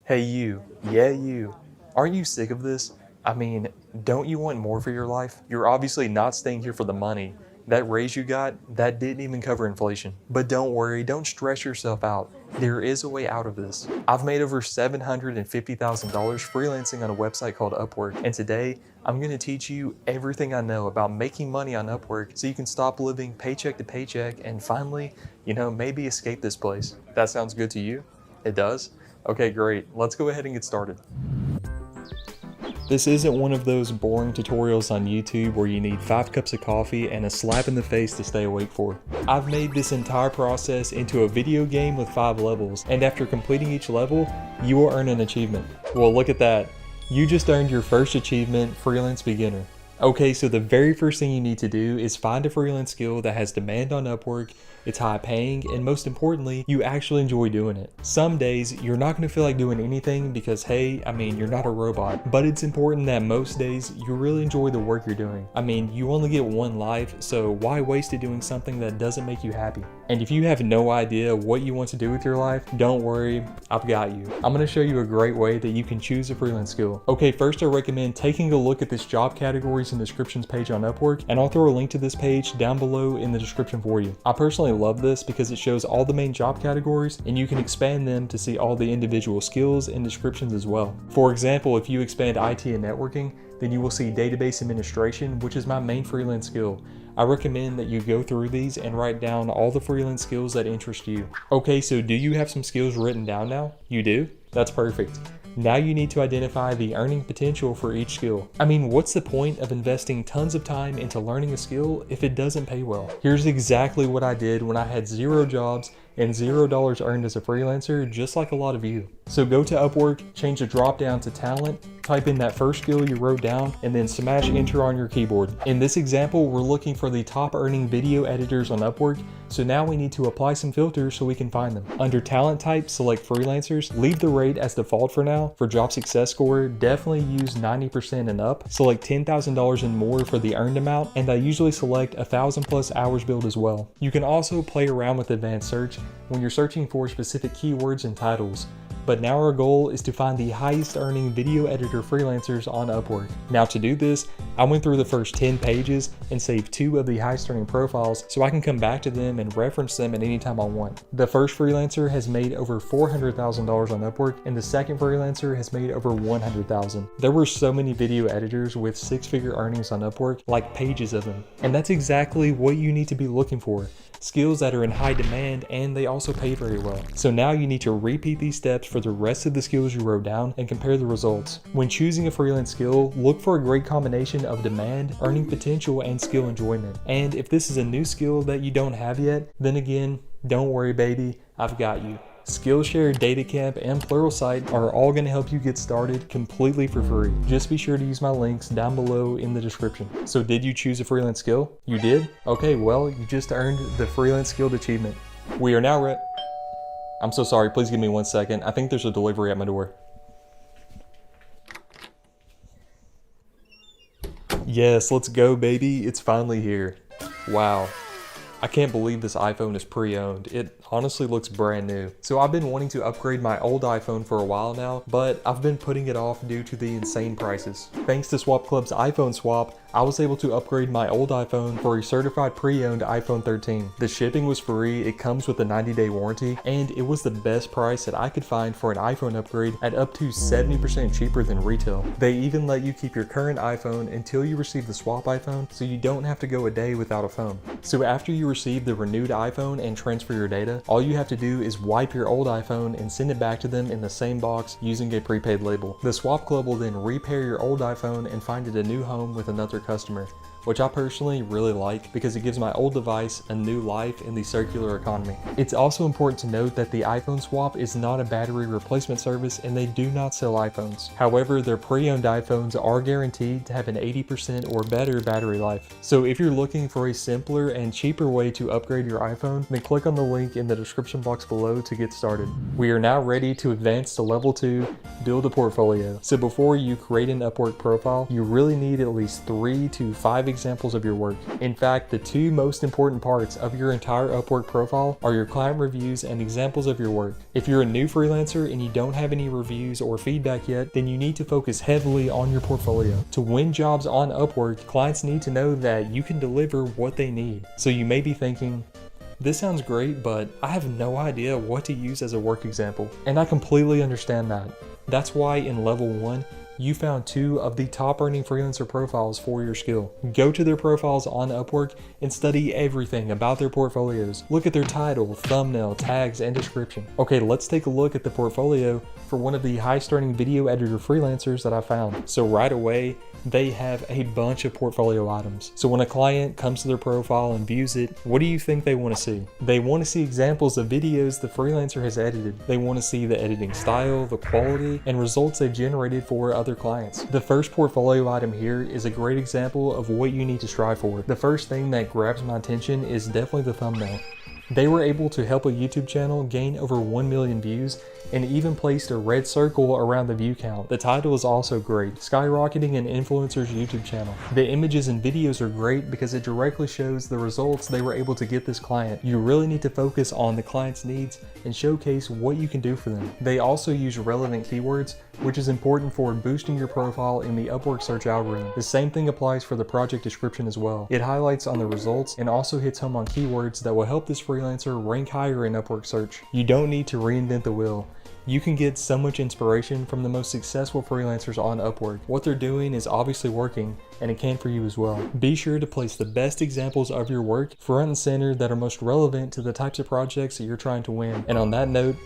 Hey you, yeah you, aren't you sick of this? I mean, don't you want more for your life? You're obviously not staying here for the money. That raise you got, that didn't even cover inflation. But don't worry, don't stress yourself out. There is a way out of this. I've made over $750,000 freelancing on a website called Upwork, and today I'm going to teach you everything I know about making money on Upwork so you can stop living paycheck to paycheck and finally, maybe escape this place. That sounds good to you? It does? Okay, great. Let's go ahead and get started. This isn't one of those boring tutorials on YouTube where you need 5 cups of coffee and a slap in the face to stay awake for. I've made this entire process into a video game with 5 levels, and after completing each level, you will earn an achievement. Well, look at that. You just earned your first achievement, Freelance Beginner. Okay, so the very first thing you need to do is find a freelance skill that has demand on Upwork, it's high paying, and most importantly, you actually enjoy doing it. Some days, you're not going to feel like doing anything because hey, you're not a robot. But it's important that most days, you really enjoy the work you're doing. You only get one life, so why waste it doing something that doesn't make you happy? And if you have no idea what you want to do with your life, don't worry, I've got you. I'm going to show you a great way that you can choose a freelance skill. Okay, first I recommend taking a look at this job categories and descriptions page on Upwork, and I'll throw a link to this page down below in the description for you. I personally love this because it shows all the main job categories and you can expand them to see all the individual skills and descriptions as well. For example, if you expand IT and networking, then you will see database administration, which is my main freelance skill. I recommend that you go through these and write down all the freelance skills that interest you. Okay, so do you have some skills written down now? You do? That's perfect. Now you need to identify the earning potential for each skill. What's the point of investing tons of time into learning a skill if it doesn't pay well? Here's exactly what I did when I had 0 jobs and $0 earned as a freelancer, just like a lot of you. So go to Upwork, change the drop down to talent, type in that first skill you wrote down, and then smash enter on your keyboard. In this example, we're looking for the top earning video editors on Upwork, so now we need to apply some filters so we can find them. Under talent type, select freelancers, leave the rate as default for now. For job success score, definitely use 90% and up. Select $10,000 and more for the earned amount, and I usually select 1,000 plus hours billed as well. You can also play around with advanced search when you're searching for specific keywords and titles. But now our goal is to find the highest earning video editor freelancers on Upwork. Now to do this, I went through the first 10 pages and saved 2 of the highest earning profiles so I can come back to them and reference them at any time I want. The first freelancer has made over $400,000 on Upwork, and the second freelancer has made over $100,000. There were so many video editors with 6-figure earnings on Upwork, like pages of them. And that's exactly what you need to be looking for. Skills that are in high demand and they also pay very well. So now you need to repeat these steps for the rest of the skills you wrote down and compare the results. When choosing a freelance skill, look for a great combination of demand, earning potential, and skill enjoyment. And if this is a new skill that you don't have yet, then again, don't worry baby, I've got you. Skillshare, DataCamp, and Pluralsight are all going to help you get started completely for free. Just be sure to use my links down below in the description. So did you choose a freelance skill? You did? Okay, well, you just earned the freelance skilled achievement. We are now I'm so sorry, please give me 1 second. I think there's a delivery at my door. Yes, let's go baby, it's finally here. Wow. I can't believe this iPhone is pre-owned. It honestly looks brand new. So I've been wanting to upgrade my old iPhone for a while now, but I've been putting it off due to the insane prices. Thanks to Swap Club's iPhone Swap, I was able to upgrade my old iPhone for a certified pre-owned iPhone 13. The shipping was free, it comes with a 90-day warranty, and it was the best price that I could find for an iPhone upgrade at up to 70% cheaper than retail. They even let you keep your current iPhone until you receive the swap iPhone, so you don't have to go a day without a phone. So after you receive the renewed iPhone and transfer your data, all you have to do is wipe your old iPhone and send it back to them in the same box using a prepaid label. The Swap Club will then repair your old iPhone and find it a new home with another customer, which I personally really like because it gives my old device a new life in the circular economy. It's also important to note that the iPhone Swap is not a battery replacement service and they do not sell iPhones. However, their pre-owned iPhones are guaranteed to have an 80% or better battery life. So if you're looking for a simpler and cheaper way to upgrade your iPhone, then click on the link in the description box below to get started. We are now ready to advance to level 2, build a portfolio. So before you create an Upwork profile, you really need at least 3 to 5 examples of your work. In fact, the two most important parts of your entire Upwork profile are your client reviews and examples of your work. If you're a new freelancer and you don't have any reviews or feedback yet, then you need to focus heavily on your portfolio. To win jobs on Upwork, clients need to know that you can deliver what they need. So you may be thinking, this sounds great, but I have no idea what to use as a work example. And I completely understand that. That's why in level 1, you found 2 of the top earning freelancer profiles for your skill. Go to their profiles on Upwork and study everything about their portfolios. Look at their title, thumbnail, tags, and description. Okay, let's take a look at the portfolio for one of the highest earning video editor freelancers that I found. So right away, they have a bunch of portfolio items. So when a client comes to their profile and views it, what do you think they want to see? They want to see examples of videos the freelancer has edited. They want to see the editing style, the quality, and results they've generated for other clients. The first portfolio item here is a great example of what you need to strive for. The first thing that grabs my attention is definitely the thumbnail. They were able to help a YouTube channel gain over 1 million views and even placed a red circle around the view count. The title is also great, skyrocketing an influencer's YouTube channel. The images and videos are great because it directly shows the results they were able to get this client. You really need to focus on the client's needs and showcase what you can do for them. They also use relevant keywords, which is important for boosting your profile in the Upwork search algorithm. The same thing applies for the project description as well. It highlights on the results and also hits home on keywords that will help this freelancer rank higher in Upwork search. You don't need to reinvent the wheel. You can get so much inspiration from the most successful freelancers on Upwork. What they're doing is obviously working, and it can for you as well. Be sure to place the best examples of your work front and center that are most relevant to the types of projects that you're trying to win. And on that note,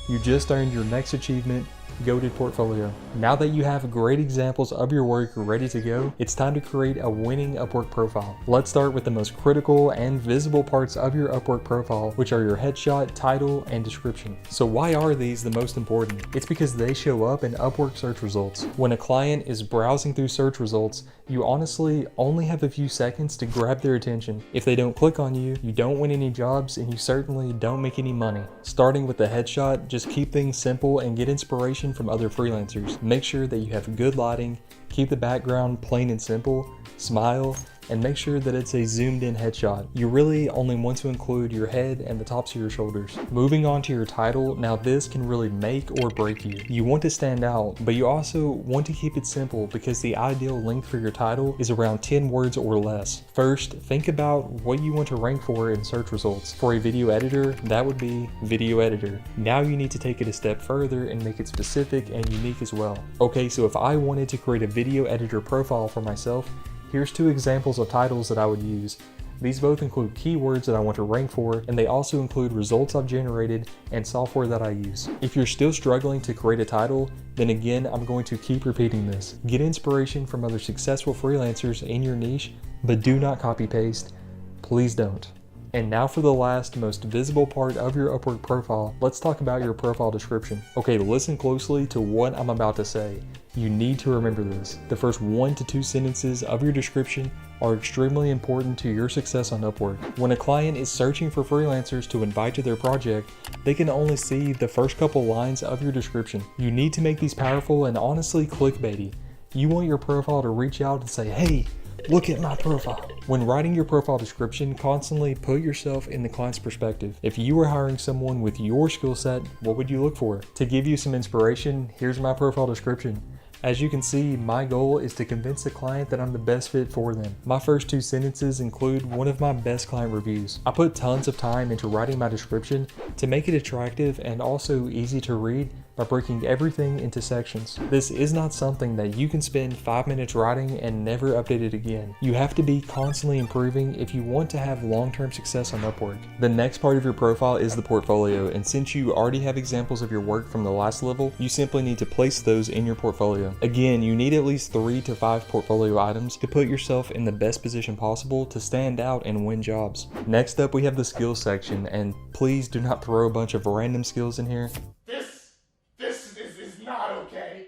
you just earned your next achievement, Goated Portfolio. Now that you have great examples of your work ready to go, it's time to create a winning Upwork profile. Let's start with the most critical and visible parts of your Upwork profile, which are your headshot, title, and description. So why are these the most important? It's because they show up in Upwork search results. When a client is browsing through search results, you honestly only have a few seconds to grab their attention. If they don't click on you, you don't win any jobs, and you certainly don't make any money. Starting with the headshot, just keep things simple and get inspiration from other freelancers. Make sure that you have good lighting, keep the background plain and simple, smile, and make sure that it's a zoomed in headshot. You really only want to include your head and the tops of your shoulders. Moving on to your title, now this can really make or break you. You want to stand out, but you also want to keep it simple because the ideal length for your title is around 10 words or less. First, think about what you want to rank for in search results. For a video editor, that would be video editor. Now you need to take it a step further and make it specific and unique as well. Okay, so if I wanted to create a video editor profile for myself, here's 2 examples of titles that I would use. These both include keywords that I want to rank for, and they also include results I've generated and software that I use. If you're still struggling to create a title, then again, I'm going to keep repeating this. Get inspiration from other successful freelancers in your niche, but do not copy paste. Please don't. And now for the last, most visible part of your Upwork profile, let's talk about your profile description. Okay, listen closely to what I'm about to say. You need to remember this. The first 1 to 2 sentences of your description are extremely important to your success on Upwork. When a client is searching for freelancers to invite to their project, they can only see the first couple lines of your description. You need to make these powerful and honestly clickbaity. You want your profile to reach out and say, hey, look at my profile. When writing your profile description, constantly put yourself in the client's perspective. If you were hiring someone with your skill set, what would you look for? To give you some inspiration, here's my profile description. As you can see, my goal is to convince the client that I'm the best fit for them. My first 2 sentences include one of my best client reviews. I put tons of time into writing my description to make it attractive and also easy to read by breaking everything into sections. This is not something that you can spend 5 minutes writing and never update it again. You have to be constantly improving if you want to have long-term success on Upwork. The next part of your profile is the portfolio, and since you already have examples of your work from the last level, you simply need to place those in your portfolio. Again, you need at least 3 to 5 portfolio items to put yourself in the best position possible to stand out and win jobs. Next up, we have the skills section, and please do not throw a bunch of random skills in here. This is not okay.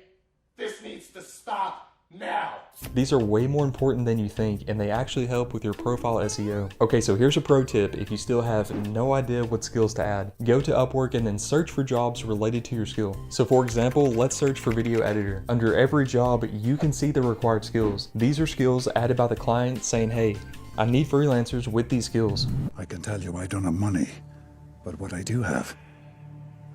This needs to stop now. These are way more important than you think, and they actually help with your profile SEO. Okay, so here's a pro tip if you still have no idea what skills to add. Go to Upwork and then search for jobs related to your skill. So for example, let's search for video editor. Under every job, you can see the required skills. These are skills added by the client saying, hey, I need freelancers with these skills. I can tell you I don't have money, but what I do have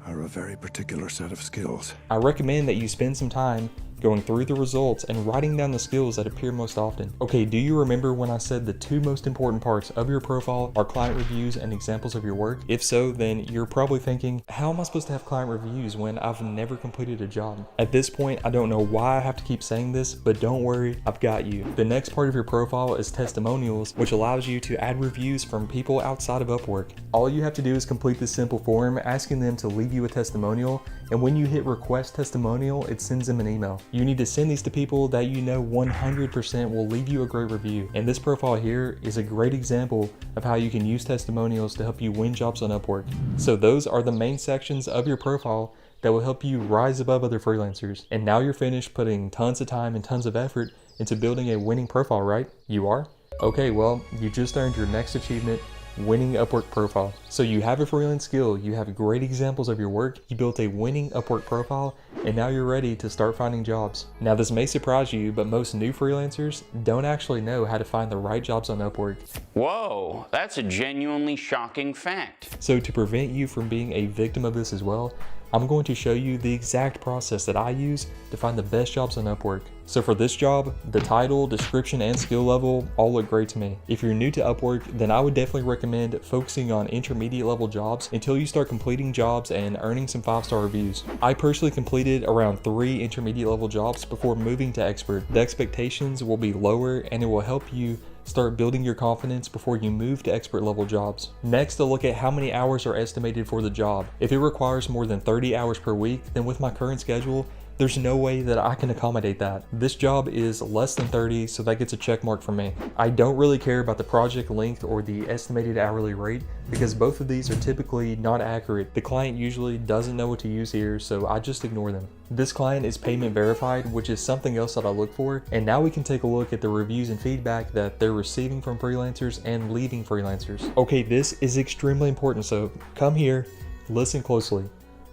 are a very particular set of skills. I recommend that you spend some time going through the results and writing down the skills that appear most often. Okay, do you remember when I said the two most important parts of your profile are client reviews and examples of your work? If so, then you're probably thinking, how am I supposed to have client reviews when I've never completed a job? At this point, I don't know why I have to keep saying this, but don't worry, I've got you. The next part of your profile is testimonials, which allows you to add reviews from people outside of Upwork. All you have to do is complete this simple form asking them to leave you a testimonial, and when you hit request testimonial, it sends them an email. You need to send these to people that you know 100% will leave you a great review. And this profile here is a great example of how you can use testimonials to help you win jobs on Upwork. So those are the main sections of your profile that will help you rise above other freelancers. And now you're finished putting tons of time and tons of effort into building a winning profile, right? You are? Okay, well, you just earned your next achievement, winning Upwork profile. So you have a freelance skill, you have great examples of your work, you built a winning Upwork profile, and now you're ready to start finding jobs. Now this may surprise you, but most new freelancers don't actually know how to find the right jobs on Upwork. Whoa, that's a genuinely shocking fact. So to prevent you from being a victim of this as well, I'm going to show you the exact process that I use to find the best jobs on Upwork. So for this job, the title, description, and skill level all look great to me. If you're new to Upwork, then I would definitely recommend focusing on intermediate level jobs until you start completing jobs and earning some 5-star reviews. I personally completed around 3 intermediate level jobs before moving to expert. The expectations will be lower and it will help you start building your confidence before you move to expert level jobs. Next, I'll look at how many hours are estimated for the job. If it requires more than 30 hours per week, then with my current schedule, there's no way that I can accommodate that. This job is less than 30, so that gets a check mark from me. I don't really care about the project length or the estimated hourly rate because both of these are typically not accurate. The client usually doesn't know what to use here, so I just ignore them. This client is payment verified, which is something else that I look for. And now we can take a look at the reviews and feedback that they're receiving from freelancers and leaving freelancers. Okay, this is extremely important, so come here, listen closely.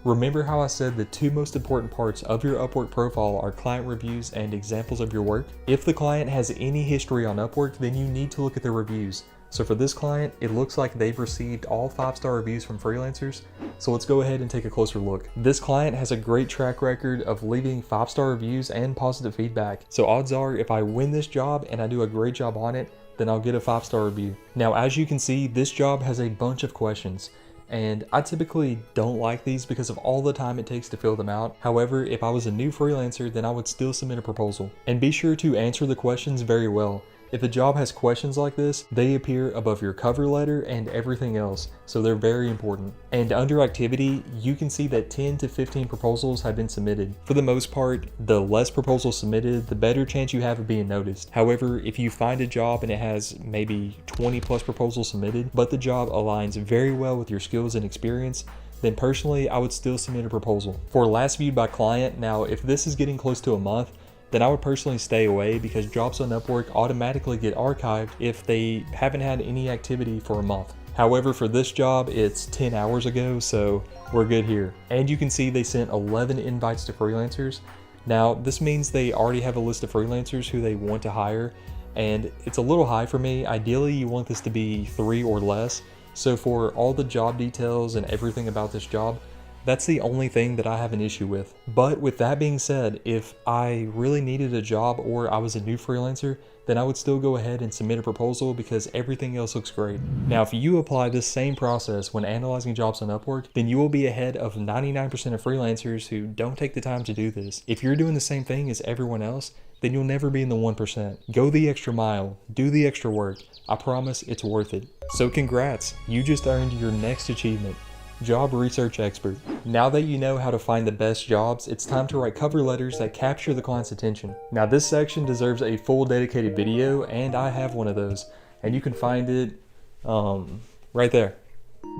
Remember how I said the two most important parts of your Upwork profile are client reviews and examples of your work? If the client has any history on Upwork, then you need to look at their reviews. So for this client, it looks like they've received all 5-star reviews from freelancers. So let's go ahead and take a closer look. This client has a great track record of leaving 5-star reviews and positive feedback. So odds are if I win this job and I do a great job on it, then I'll get a 5-star review. Now, as you can see, this job has a bunch of questions. And I typically don't like these because of all the time it takes to fill them out. However, if I was a new freelancer, then I would still submit a proposal. And be sure to answer the questions very well. If a job has questions like this, they appear above your cover letter and everything else, so they're very important. And under activity, you can see that 10 to 15 proposals have been submitted. For the most part, the less proposals submitted, the better chance you have of being noticed. However, if you find a job and it has maybe 20 plus proposals submitted, but the job aligns very well with your skills and experience, then personally, I would still submit a proposal. For last viewed by client, now if this is getting close to a month, then I would personally stay away because jobs on Upwork automatically get archived if they haven't had any activity for a month. However, for this job, it's 10 hours ago, so we're good here. And you can see they sent 11 invites to freelancers. Now, this means they already have a list of freelancers who they want to hire, and it's a little high for me. Ideally, you want this to be 3 or less. So for all the job details and everything about this job, that's the only thing that I have an issue with. But with that being said, if I really needed a job or I was a new freelancer, then I would still go ahead and submit a proposal because everything else looks great. Now, if you apply this same process when analyzing jobs on Upwork, then you will be ahead of 99% of freelancers who don't take the time to do this. If you're doing the same thing as everyone else, then you'll never be in the 1%. Go the extra mile, do the extra work. I promise it's worth it. So congrats, you just earned your next achievement. Job Research Expert. Now that you know how to find the best jobs, it's time to write cover letters that capture the client's attention. Now this section deserves a full dedicated video, and I have one of those, and you can find it right there.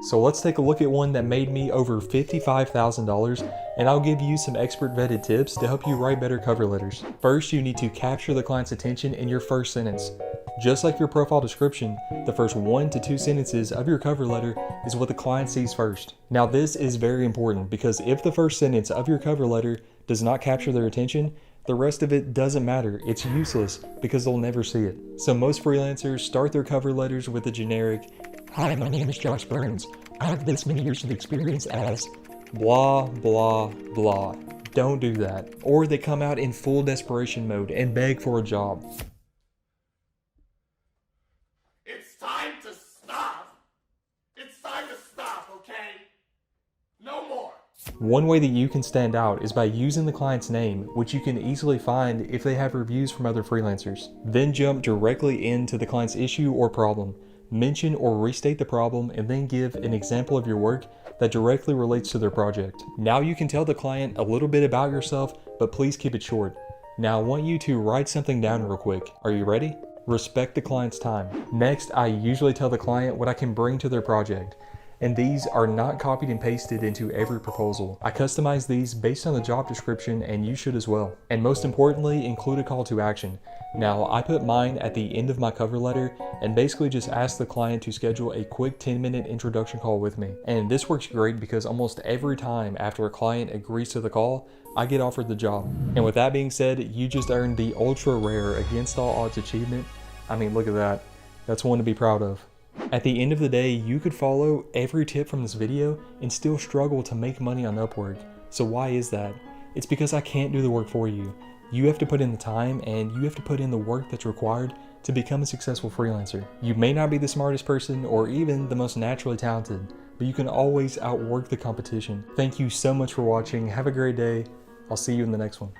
So let's take a look at one that made me over $55,000 and I'll give you some expert vetted tips to help you write better cover letters. First, you need to capture the client's attention in your first sentence. Just like your profile description, the first 1 to 2 sentences of your cover letter is what the client sees first. Now this is very important because if the first sentence of your cover letter does not capture their attention, the rest of it doesn't matter. It's useless because they'll never see it. So most freelancers start their cover letters with a generic, "Hi, my name is Josh Burns. I have this many years of experience as blah, blah, blah." Don't do that. Or they come out in full desperation mode and beg for a job. It's time to stop. It's time to stop, okay? No more. One way that you can stand out is by using the client's name, which you can easily find if they have reviews from other freelancers. Then jump directly into the client's issue or problem. Mention or restate the problem and then give an example of your work that directly relates to their project. Now you can tell the client a little bit about yourself, but please keep it short. Now I want you to write something down real quick. Are you ready? Respect the client's time. Next, I usually tell the client what I can bring to their project. And these are not copied and pasted into every proposal. I customize these based on the job description, and you should as well. And most importantly, include a call to action. Now, I put mine at the end of my cover letter and basically just ask the client to schedule a quick 10-minute introduction call with me. And this works great because almost every time after a client agrees to the call, I get offered the job. And with that being said, you just earned the ultra rare against all odds achievement. I mean, look at that. That's one to be proud of. At the end of the day, you could follow every tip from this video and still struggle to make money on Upwork. So why is that? It's because I can't do the work for you. You have to put in the time and you have to put in the work that's required to become a successful freelancer. You may not be the smartest person or even the most naturally talented, but you can always outwork the competition. Thank you so much for watching. Have a great day. I'll see you in the next one.